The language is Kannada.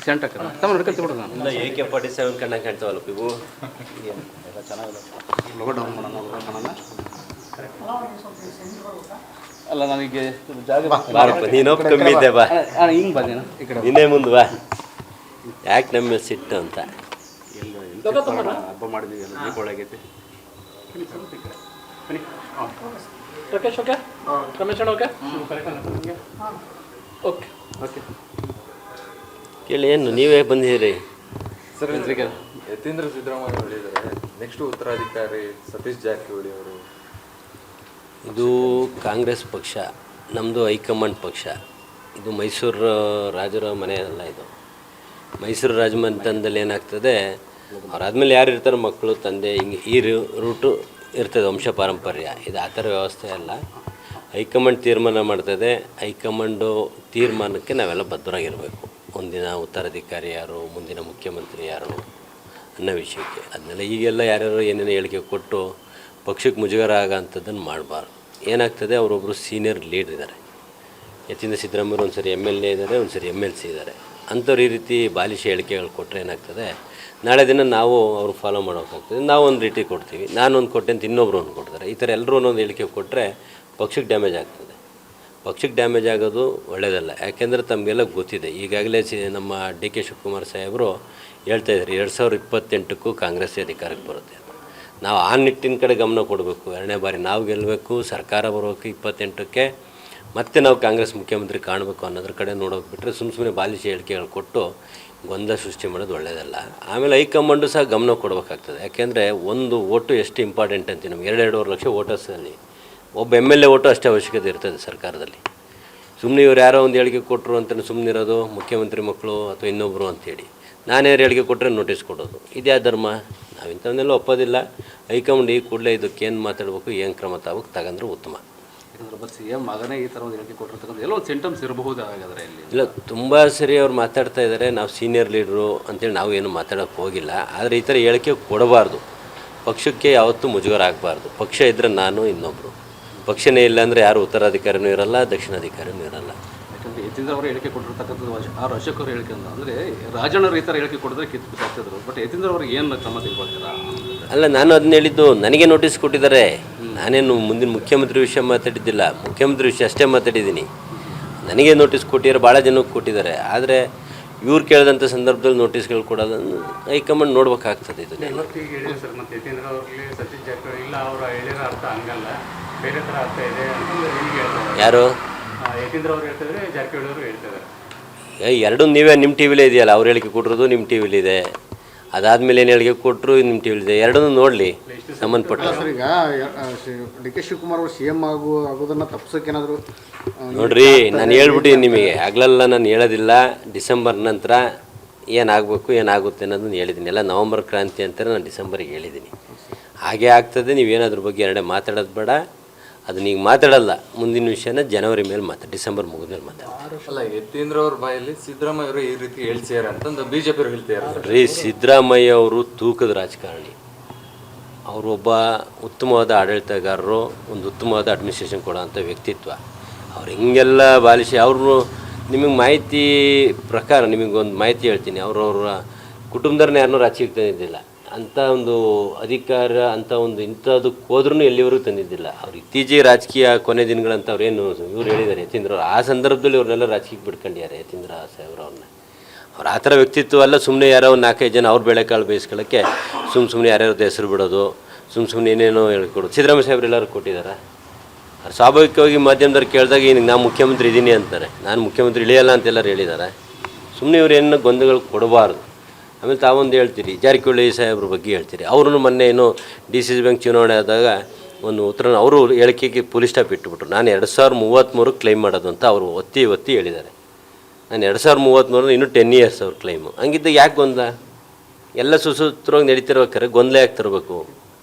ಸೆಂಟ್ ಹಾಕಲ್ಲ ತಮ್ಮ ನಡ್ಕೊಳ್ತಿ ಬಿಡೋದು ನಾನು ಇಲ್ಲ AK-47 ಕಣ್ಣ ಕಾಣ್ತಾವಲ್ಲ ಇವು ಎಲ್ಲ ಚೆನ್ನಾಗಿಲ್ಲ ಲೋಗೋ ಡೌನ್ ಮಾಡೋಣ ಅಲ್ಲ ನನಗೆ ಜಾಗ ಬಾರಪ್ಪ ನೀನೊಬ್ಬ ಕಮ್ಮಿ ಇದ್ದೆ ಬಾ ಹಿಂಗೆ ಬಂದೇನ ಈ ಕಡೆ ಇನ್ನೇ ಮುಂದೆ ಬಾ ಯಾಕೆ ನಮ್ಮ ಮೇಲೆ ಸಿಟ್ಟು ಅಂತ ಹಬ್ಬ ಮಾಡಿದ್ವಿ ಎಲ್ಲ ದೀಪಾವಳಿ ಆಗೈತಿ ರಾಕೇಶ್ ಓಕೆ ರಮೇಶ್ ಅಣ್ಣ ಓಕೆ ಓಕೆ ಓಕೆ ಕೇಳಿ ಏನು ನೀವೇ ಬಂದಿದ್ದೀರಿ ಸರ್ ಯತೀಂದ್ರ ಸಿದ್ದರಾಮಯ್ಯ ಹೇಳಿದ್ದಾರೆ ನೆಕ್ಸ್ಟ್ ಉತ್ತರಾಧಿಕಾರಿ ಸತೀಶ್ ಜಾರಕಿಹೊಳಿ ಅವರು. ಇದು ಕಾಂಗ್ರೆಸ್ ಪಕ್ಷ, ನಮ್ಮದು ಹೈಕಮಾಂಡ್ ಪಕ್ಷ. ಇದು ಮೈಸೂರು ರಾಜರ ಮನೆ ಅಲ್ಲ. ಇದು ಮೈಸೂರು ರಾಜಮನೆತನದಲ್ಲಿ ಏನಾಗ್ತದೆ, ಅವರಾದ್ಮೇಲೆ ಯಾರು ಇರ್ತಾರೆ ಮಕ್ಕಳು ತಂದೆ ಹಿಂಗೆ ಈ ರೂಟು ಇರ್ತದೆ, ವಂಶ ಪಾರಂಪರ್ಯ. ಇದು ಆ ಥರ ವ್ಯವಸ್ಥೆ ಅಲ್ಲ. ಹೈಕಮಾಂಡ್ ತೀರ್ಮಾನ ಮಾಡ್ತದೆ. ಹೈಕಮಾಂಡು ತೀರ್ಮಾನಕ್ಕೆ ನಾವೆಲ್ಲ ಬದ್ಧರಾಗಿರಬೇಕು. ಒಂದಿನ ಉತ್ತರಾಧಿಕಾರಿ ಯಾರು, ಮುಂದಿನ ಮುಖ್ಯಮಂತ್ರಿ ಯಾರು ಅನ್ನೋ ವಿಷಯಕ್ಕೆ. ಅದನ್ನೆಲ್ಲ ಈಗೆಲ್ಲ ಯಾರ್ಯಾರು ಏನೇನು ಹೇಳಿಕೆ ಕೊಟ್ಟು ಪಕ್ಷಕ್ಕೆ ಮುಜುಗರ ಆಗೋಂಥದ್ದನ್ನು ಮಾಡಬಾರ್ದು. ಏನಾಗ್ತದೆ, ಅವರೊಬ್ಬರು ಸೀನಿಯರ್ ಲೀಡರ್ ಇದ್ದಾರೆ. ಯತೀಂದ್ರ ಸಿದ್ದರಾಮಯ್ಯ ಒಂದು ಸರಿ MLA ಇದ್ದಾರೆ, ಒಂದು ಸರಿ MLC ಇದ್ದಾರೆ. ಅಂಥವ್ರು ಈ ರೀತಿ ಬಾಲಿಶ ಹೇಳಿಕೆಗಳು ಕೊಟ್ಟರೆ ಏನಾಗ್ತದೆ, ನಾಳೆ ದಿನ ನಾವು ಅವ್ರು ಫಾಲೋ ಮಾಡೋಕ್ಕಾಗ್ತದೆ. ನಾವು ಒಂದು ರೀತಿ ಕೊಡ್ತೀವಿ, ನಾನೊಂದು ಕೊಟ್ಟೆ ಅಂತ ಇನ್ನೊಬ್ರು ಒಂದು ಕೊಡ್ತಾರೆ. ಈ ಥರ ಎಲ್ಲರೂ ಒಂದೊಂದು ಹೇಳಿಕೆ ಕೊಟ್ಟರೆ ಪಕ್ಷಕ್ಕೆ ಡ್ಯಾಮೇಜ್ ಆಗ್ತದೆ. ಪಕ್ಷಕ್ಕೆ ಡ್ಯಾಮೇಜ್ ಆಗೋದು ಒಳ್ಳೆಯದಲ್ಲ. ಯಾಕೆಂದರೆ ತಮಗೆಲ್ಲ ಗೊತ್ತಿದೆ. ಈಗಾಗಲೇ ನಮ್ಮ DK ಶಿವಕುಮಾರ್ ಸಾಹೇಬರು ಹೇಳ್ತಾಯಿದ್ದಾರೆ 2028ಕ್ಕೂ ಕಾಂಗ್ರೆಸ್ ಅಧಿಕಾರಕ್ಕೆ ಬರುತ್ತೆ. ನಾವು ಆ ನಿಟ್ಟಿನ ಕಡೆ ಗಮನ ಕೊಡಬೇಕು. ಎರಡನೇ ಬಾರಿ ನಾವು ಗೆಲ್ಲಬೇಕು, ಸರ್ಕಾರ ಬರಬೇಕು 28ಕ್ಕೆ, ಮತ್ತೆ ನಾವು ಕಾಂಗ್ರೆಸ್ ಮುಖ್ಯಮಂತ್ರಿ ಕಾಣಬೇಕು ಅನ್ನೋದ್ರ ಕಡೆ ನೋಡೋಕೆ ಬಿಟ್ಟರೆ ಸುಮ್ಮನೆ ಬಾಲಿಶ ಹೇಳಿಕೆಗಳು ಕೊಟ್ಟು ಗೊಂದಲ ಸೃಷ್ಟಿ ಮಾಡೋದು ಒಳ್ಳೆಯದಲ್ಲ. ಆಮೇಲೆ ಹೈಕಮಾಂಡು ಸಹ ಗಮನ ಕೊಡಬೇಕಾಗ್ತದೆ. ಯಾಕೆಂದರೆ ಒಂದು ಓಟು ಎಷ್ಟು ಇಂಪಾರ್ಟೆಂಟ್ ಅಂತೀವಿ. ನಮ್ಗೆ 2-2.5 ಲಕ್ಷ ವೋಟರ್ಸಲ್ಲಿ ಒಬ್ಬ MLA ಓಟು ಅಷ್ಟೇ ಅವಶ್ಯಕತೆ ಇರ್ತದೆ ಸರ್ಕಾರದಲ್ಲಿ. ಸುಮ್ಮನೆ ಇವ್ರು ಯಾರೋ ಒಂದು ಹೇಳಿಕೆ ಕೊಟ್ಟರು ಅಂತ ಸುಮ್ಮನೆ ಇರೋದು, ಮುಖ್ಯಮಂತ್ರಿ ಮಕ್ಕಳು ಅಥವಾ ಇನ್ನೊಬ್ಬರು ಅಂತೇಳಿ ನಾನೇನು ಹೇಳಿಕೆ ಕೊಟ್ಟರೆ ನೋಟಿಸ್ ಕೊಡೋದು, ಇದ್ಯಾ ಧರ್ಮ? ನಾವು ಇಂಥವನ್ನೆಲ್ಲ ಒಪ್ಪೋದಿಲ್ಲ. ಹೈಕಮಾಂಡ್ ಈ ಕೂಡಲೇ ಇದಕ್ಕೇನು ಮಾತಾಡಬೇಕು, ಏನು ಕ್ರಮ ತಗೊಂಡ್ರೆ ಉತ್ತಮ. ಯಾಕಂದ್ರೆ CM ಮಗನೇ ಈ ಥರ ಒಂದು ಹೇಳಿಕೆ ಕೊಟ್ಟಿರ್ತಕ್ಕಂಥ ಎಲ್ಲೋ ಒಂದು ಸಿಂಟಮ್ಸ್ ಇರಬಹುದು. ಹಾಗಾದರೆ ಇಲ್ಲಿ ಇಲ್ಲ, ತುಂಬ ಸರಿ ಅವ್ರು ಮಾತಾಡ್ತಾ ಇದ್ದಾರೆ. ನಾವು ಸೀನಿಯರ್ ಲೀಡ್ರು ಅಂತೇಳಿ ನಾವು ಏನು ಮಾತಾಡೋಕ್ಕೆ ಹೋಗಿಲ್ಲ. ಆದರೆ ಈ ಥರ ಹೇಳಿಕೆ ಕೊಡಬಾರ್ದು. ಪಕ್ಷಕ್ಕೆ ಯಾವತ್ತೂ ಮುಜುಗರ ಆಗಬಾರ್ದು. ಪಕ್ಷ ಇದ್ದರೆ ನಾನು ಇನ್ನೊಬ್ಬರು, ಪಕ್ಷನೇ ಇಲ್ಲ ಅಂದರೆ ಯಾರು ಉತ್ತರಾಧಿಕಾರಿನೂ ಇರಲ್ಲ, ದಕ್ಷಿಣಾಧಿಕಾರಿನೂ ಇರಲ್ಲ. ಯಾಕಂದರೆ ಯತೀಂದ್ರ ಅವರು ಹೇಳಿಕೆ ಕೊಟ್ಟಿರ್ತಕ್ಕಂಥದ್ದು ಅಶೋಕ್ ಅವರು ಹೇಳಿಕೆ ಅಂದರೆ ರಾಜಣ್ಣವ್ರು ಈ ಥರ ಹೇಳಿಕೆ ಕೊಟ್ಟಿದ್ರೆ ಕಿತ್ತು ಆಗ್ತಿದ್ರು. ಬಟ್ ಯತೀಂದ್ರ ಅವ್ರಿಗೆ ಏನು ಕ್ರಮ ತೆಗೆದುಕೊಳ್ತೀರಾ? ಅಲ್ಲ, ನಾನು ಅದನ್ನ ಹೇಳಿದ್ದು, ನನಗೆ ನೋಟಿಸ್ ಕೊಟ್ಟಿದ್ದಾರೆ. ನಾನೇನು ಮುಂದಿನ ಮುಖ್ಯಮಂತ್ರಿ ವಿಷಯ ಮಾತಾಡಿದ್ದಿಲ್ಲ, ಮುಖ್ಯಮಂತ್ರಿ ವಿಷಯ ಅಷ್ಟೇ ಮಾತಾಡಿದ್ದೀನಿ. ನನಗೆ ನೋಟಿಸ್ ಕೊಟ್ಟಿದ್ದಾರೆ, ಭಾಳ ಜನಕ್ಕೆ ಕೊಟ್ಟಿದ್ದಾರೆ. ಆದರೆ ಇವ್ರು ಕೇಳಿದಂಥ ಸಂದರ್ಭದಲ್ಲಿ ನೋಟಿಸ್ಗಳು ಕೊಡೋದನ್ನು ಹೈಕಮಾಂಡ್ ನೋಡ್ಬೇಕಾಗ್ತದೆ. ಇದು ಸರ್ ಮತ್ತೆ ಯತೀಂದ್ರ ಅವ್ರಿಗೆ ಸತೀಶ್ ಜಾರಕಿಹೊಳಿ ಇಲ್ಲ ಅವರ ಹೇಳಿರೋ ಅರ್ಥ ಹಂಗಲ್ಲ, ಬೇರೆ ಥರ ಅರ್ಥ ಇದೆ ಅಂತಂದ್ರೆ ಹೀಗೆ ಹೇಳ್ತಾರೆ. ಯಾರು? ಯತೀಂದ್ರ ಅವ್ರು ಹೇಳ್ತಿದ್ರೆ ಜಾರಕಿಹೊಳಿ ಅವರು ಹೇಳ್ತಿದ್ದಾರೆ. ಎರಡೂ ನೀವೇ ನಿಮ್ಮ TVಲೇ ಇದೆಯಲ್ಲ. ಅವ್ರು ಹೇಳಿಕೆ ಕೊಟ್ಟಿರೋದು ನಿಮ್ಮ TVಲಿದೆ, ಅದಾದಮೇಲೆ ಏನು ಹೇಳಿಕೆ ಕೊಟ್ಟರು ನಿಮ್ಮ TVಲಿದೆ. ಎರಡನ್ನೂ ನೋಡಲಿ ಸಂಬಂಧಪಟ್ಟ. ಸರ್, ಈಗ DK ಶಿವಕುಮಾರ್ ಅವರು CM ಆಗೋದನ್ನು ತಪ್ಪಿಸೋಕೆ ಏನಾದರೂ ನೋಡ್ರಿ, ನಾನು ಹೇಳ್ಬಿಟ್ಟಿದ್ದೀನಿ ನಿಮಗೆ. ಆಗಲೆಲ್ಲ ನಾನು ಹೇಳೋದಿಲ್ಲ. ಡಿಸೆಂಬರ್ ನಂತರ ಏನಾಗಬೇಕು ಏನಾಗುತ್ತೆ ಅನ್ನೋದನ್ನು ಹೇಳಿದ್ದೀನಿ. ಎಲ್ಲ ನವಂಬರ್ ಕ್ರಾಂತಿ ಅಂತಾರೆ, ನಾನು ಡಿಸೆಂಬರಿಗೆ ಹೇಳಿದ್ದೀನಿ. ಹಾಗೆ ಆಗ್ತದೆ. ನೀವೇನಾದ್ರ ಬಗ್ಗೆ ಎರಡೇ ಮಾತಾಡೋದು ಬೇಡ. ಅದನ್ನ ಈಗ ಮಾತಾಡಲ್ಲ. ಮುಂದಿನ ವಿಷಯನ ಜನವರಿ ಮೇಲೆ ಡಿಸೆಂಬರ್ ಮುಗಿದ್ಮೇಲೆ ಮಾತಾಡ್ತಾರೆ. ಅಲ್ಲ, ಯತೀಂದ್ರ ಅವ್ರ ಬಾಯಲ್ಲಿ ಸಿದ್ದರಾಮಯ್ಯ ಅವರು ಈ ರೀತಿ ಹೇಳ್ತಿದ್ದಾರೆ ಅಂತಂದು BJP ಅವರು ಹೇಳ್ತಿದ್ದಾರೆ. ರೀ, ಸಿದ್ದರಾಮಯ್ಯ ಅವರು ತೂಕದ ರಾಜಕಾರಣಿ. ಅವರು ಒಬ್ಬ ಉತ್ತಮವಾದ ಆಡಳಿತಗಾರರು, ಒಂದು ಉತ್ತಮವಾದ ಅಡ್ಮಿನಿಸ್ಟ್ರೇಷನ್ ಕೊಡೋಂಥ ವ್ಯಕ್ತಿತ್ವ. ಅವ್ರು ಹಿಂಗೆಲ್ಲ ಬಾಲಿಶ. ಅವರು ನಿಮಗೆ ಮಾಹಿತಿ ಪ್ರಕಾರ ನಿಮಗೊಂದು ಮಾಹಿತಿ ಹೇಳ್ತೀನಿ. ಅವರವರ ಕುಟುಂಬದವ್ರನ್ನ ಯಾರನ್ನೂ ರಾಜಕೀಯಕ್ಕೆ ತಂದಿದ್ದಿಲ್ಲ. ಅಂಥ ಒಂದು ಅಧಿಕಾರ, ಅಂಥ ಒಂದು ಇಂಥದಕ್ಕೆ ಹೋದ್ರೂ ಎಲ್ಲಿವರೆಗೂ ತಂದಿದ್ದಿಲ್ಲ. ಅವ್ರು ಇತ್ತೀಚೆಗೆ ರಾಜಕೀಯ ಕೊನೆ ದಿನಗಳಂತ ಅವ್ರೇನು ಇವ್ರು ಹೇಳಿದ್ದಾರೆ ಯತೀಂದ್ರ ಅವರು. ಆ ಸಂದರ್ಭದಲ್ಲಿ ಅವ್ರನ್ನೆಲ್ಲ ರಾಜಕೀಯಕ್ಕೆ ಬಿಡ್ಕೊಂಡಿದ್ದಾರೆ ಯತೀಂದ್ರ ಸಾಹೇಬ್ರು ಅವ್ರನ್ನ. ಅವ್ರು ಆ ಥರ ವ್ಯಕ್ತಿತ್ವ ಅಲ್ಲ. ಸುಮ್ಮನೆ ಯಾರೋ ಒಂದು 4-5 ಜನ ಅವ್ರ ಬೆಳೆಕಾಳು ಬೇಯಿಸ್ಕೊಳ್ಳೋಕ್ಕೆ ಸುಮ್ಮನೆ ಯಾರ್ಯಾರದ್ದು ಹೆಸರು ಬಿಡೋದು, ಸುಮ್ಮನೆ ಏನೇನೋ ಹೇಳ್ಕೊಡೋದು. ಸಿದ್ದರಾಮಯ್ಯ ಸಾಹೇಬ್ರು ಎಲ್ಲರೂ ಕೊಟ್ಟಿದ್ದಾರೆ. ಅವ್ರು ಸ್ವಾಭಾವಿಕವಾಗಿ ಮಾಧ್ಯಮದವ್ರು ಕೇಳಿದಾಗ ಈಗ ನಾನು ಮುಖ್ಯಮಂತ್ರಿ ಇದ್ದೀನಿ ಅಂತಾರೆ. ನಾನು ಮುಖ್ಯಮಂತ್ರಿ ಇಳಿಯಲ್ಲ ಅಂತೆಲ್ಲರೂ ಹೇಳಿದ್ದಾರೆ. ಸುಮ್ಮನೆ ಇವ್ರು ಏನು ಗೊಂದಲಗಳು ಕೊಡಬಾರ್ದು. ಆಮೇಲೆ ತಾವೊಂದು ಹೇಳ್ತೀರಿ, ಜಾರಕಿಹೊಳಿ ಸಾಹೇಬ್ರ ಬಗ್ಗೆ ಹೇಳ್ತೀರಿ. ಅವರು ಮೊನ್ನೆ ಏನೋ DCC ಬ್ಯಾಂಕ್ ಚುನಾವಣೆ ಆದಾಗ ಒಂದು ಉತ್ತರ ಅವರು ಹೇಳಿಕೆಗೆ ಪೊಲೀಸ್ ಸ್ಟಾಪ್ ಇಟ್ಟುಬಿಟ್ರು. ನಾನು 2033 ಕ್ಲೈಮ್ ಮಾಡೋದು ಅಂತ ಅವರು ಒತ್ತಿ ಹೇಳಿದ್ದಾರೆ. ನಾನು 2033 ಇನ್ನೂ 10 ಇಯರ್ಸ್ ಅವ್ರ ಕ್ಲೈಮು. ಹಂಗಿದ್ದಾಗ ಯಾಕೆ ಗೊಂದಲ? ಎಲ್ಲ ಸುಸೂತ್ರವಾಗಿ ನಡೀತಿರ್ಬೇಕಾರೆ ಗೊಂದಲ ಯಾಕೆ ತರಬೇಕು?